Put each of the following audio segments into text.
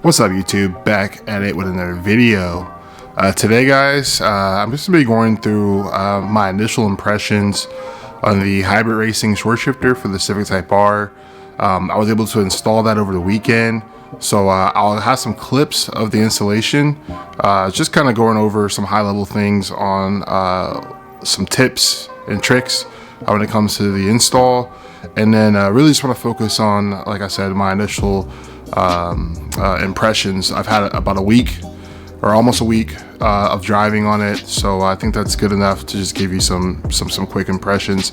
What's up, YouTube? Back at it with another video. Today, guys, I'm just gonna be going through my initial impressions on the hybrid racing short shifter for the Civic Type R. I was able to install that over the weekend, so I'll have some clips of the installation, just kind of going over some high-level things on some tips and tricks when it comes to the install, and then really just want to focus on, like I said, my initial impressions. I've had about a week or almost a week of driving on it, so I think that's good enough to just give you some quick impressions.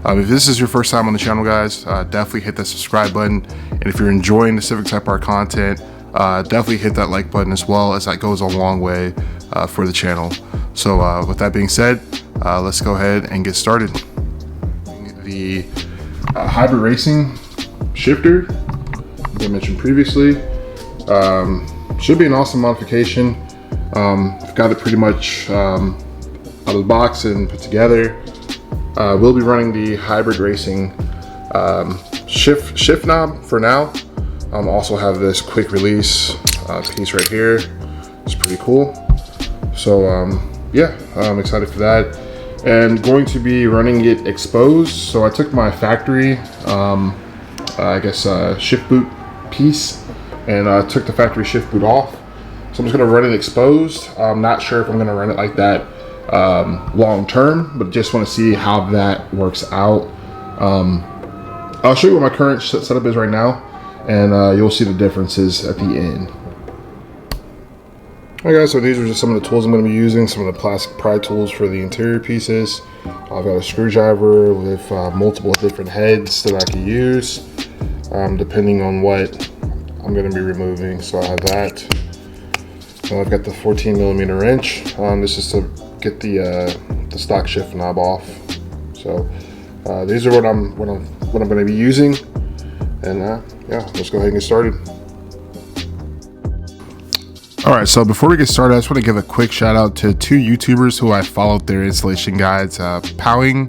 If this is your first time on the channel, guys, definitely hit that subscribe button, and if you're enjoying the Civic Type R content, definitely hit that like button as well, as that goes a long way for the channel. So with that being said, let's go ahead and get started. The hybrid racing shifter, as I mentioned previously, should be an awesome modification. I've got it pretty much out of the box and put together. We'll be running the hybrid racing shift knob for now. Also have this quick release piece right here. It's pretty cool. So yeah, I'm excited for that. And going to be running it exposed. So I took my factory, shift boot piece, and took the factory shift boot off. So I'm just gonna run it exposed. I'm not sure if I'm gonna run it like that long term, but just want to see how that works out. I'll show you what my current setup is right now, and you'll see the differences at the end. Alright, guys, so these are just some of the tools I'm going to be using, some of the plastic pry tools for the interior pieces. I've got a screwdriver with multiple different heads that I can use, depending on what I'm going to be removing. So I have that. And I've got the 14mm wrench. This is to get the stock shift knob off. So these are what I'm going to be using, and yeah, let's go ahead and get started. Alright, so before we get started, I just want to give a quick shout out to two YouTubers who I followed their installation guides, Powing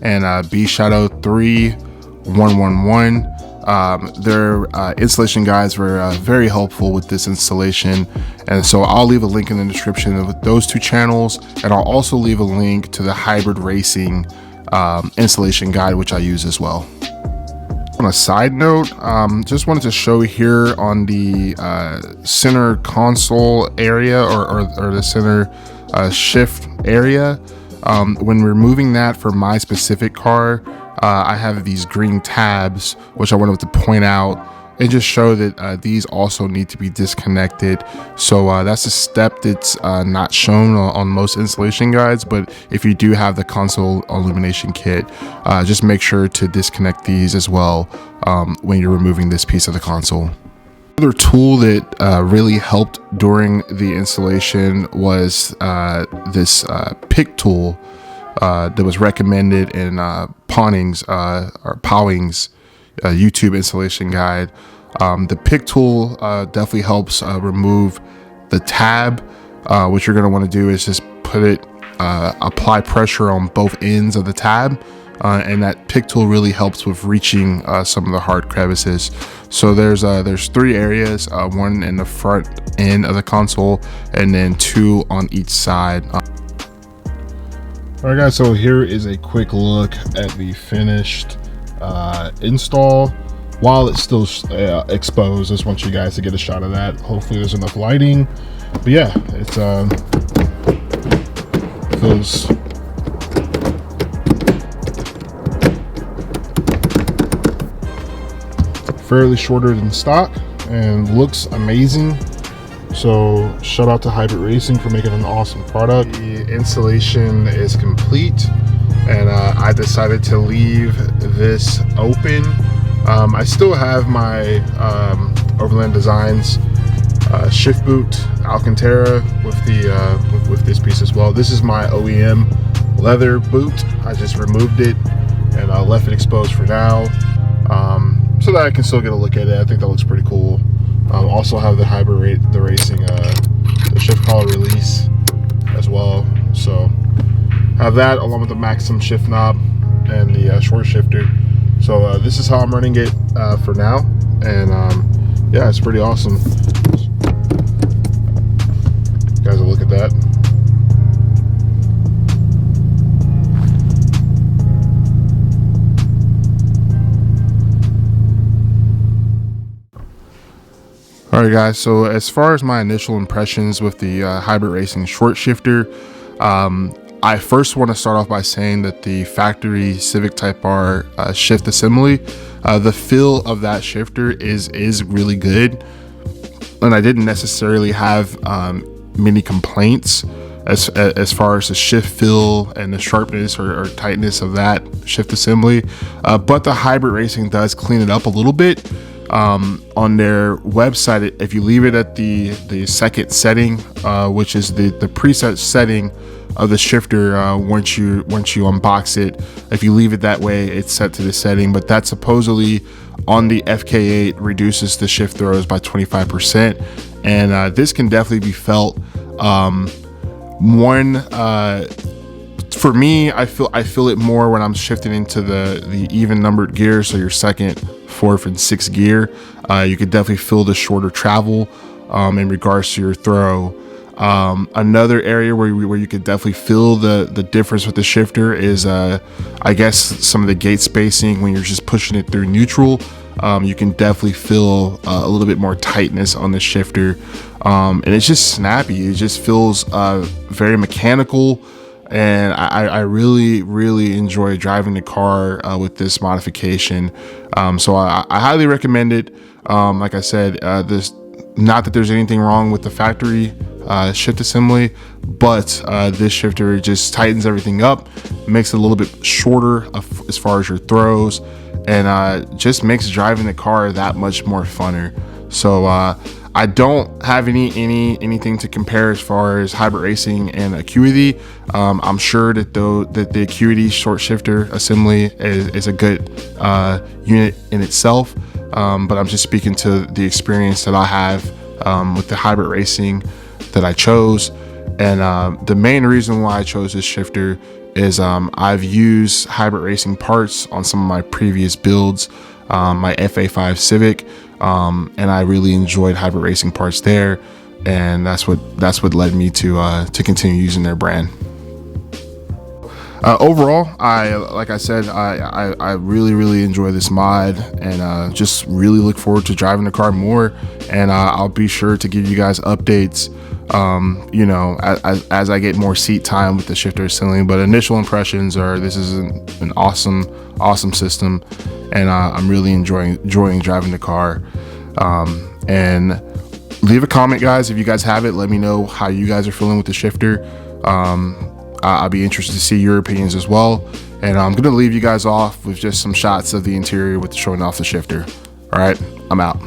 and BShadow3111. Their installation guides were very helpful with this installation, and so I'll leave a link in the description of those two channels, and I'll also leave a link to the hybrid racing installation guide, which I use as well. On a side note, just wanted to show here on the center console area, or the center shift area, when removing that for my specific car, I have these green tabs, which I wanted to point out and just show that these also need to be disconnected. So that's a step that's not shown on most installation guides, but if you do have the console illumination kit, just make sure to disconnect these as well when you're removing this piece of the console. Another tool that really helped during the installation was this pick tool that was recommended in Powing's YouTube installation guide. The pick tool definitely helps remove the tab. What you're going to want to do is just put it, apply pressure on both ends of the tab, and that pick tool really helps with reaching some of the hard crevices. So there's three areas, one in the front end of the console, and then two on each side. Alright, guys, so here is a quick look at the finished install while it's still exposed. Just want you guys to get a shot of that. Hopefully there's enough lighting, but yeah, it's feels fairly shorter than stock and looks amazing. So shout out to Hybrid Racing for making an awesome product. The installation is complete, and I decided to leave this open. I still have my Overland Designs shift boot Alcantara with this piece as well. This is my OEM leather boot. I just removed it and I left it exposed for now, so that I can still get a look at it. I think that looks pretty cool. Also have the hybrid racing the shift collar release as well. So have that along with the Maxim shift knob and the short shifter. So this is how I'm running it for now, and yeah, it's pretty awesome. You guys will look at that. All right, guys, so as far as my initial impressions with the hybrid racing short shifter, I first want to start off by saying that the factory Civic Type R shift assembly, the feel of that shifter is really good, and I didn't necessarily have many complaints as far as the shift feel and the sharpness or tightness of that shift assembly, but the hybrid racing does clean it up a little bit. On their website, if you leave it at the second setting, which is the preset setting of the shifter, once you unbox it, if you leave it that way, it's set to the setting. But that supposedly on the FK8 reduces the shift throws by 25%, and this can definitely be felt. For me, I feel it more when I'm shifting into the even numbered gears, so your second, fourth, and sixth gear. You could definitely feel the shorter travel in regards to your throw. Another area where you could definitely feel the difference with the shifter is I guess some of the gate spacing when you're just pushing it through neutral. You can definitely feel a little bit more tightness on the shifter, and it's just snappy. It just feels very mechanical. And I really enjoy driving the car with this modification. So I highly recommend it. Like I said, not that there's anything wrong with the factory shift assembly, but this shifter just tightens everything up, makes it a little bit shorter as far as your throws, and just makes driving the car that much more funner. So I don't have anything to compare as far as hybrid racing and Acuity. I'm sure that the Acuity short shifter assembly is a good unit in itself, but I'm just speaking to the experience that I have with the hybrid racing that I chose. And the main reason why I chose this shifter is I've used hybrid racing parts on some of my previous builds, my FK8 Civic, and I really enjoyed hybrid racing parts there, and that's what led me to continue using their brand. Overall, like I said, I really enjoy this mod, and just really look forward to driving the car more. And I'll be sure to give you guys updates, as I get more seat time with the shifter assembly. But initial impressions are this is an awesome system, and I'm really enjoying driving the car. And leave a comment, guys, if you guys have it. Let me know how you guys are feeling with the shifter. I'll be interested to see your opinions as well. And I'm gonna leave you guys off with just some shots of the interior with showing off the shifter. All right, I'm out.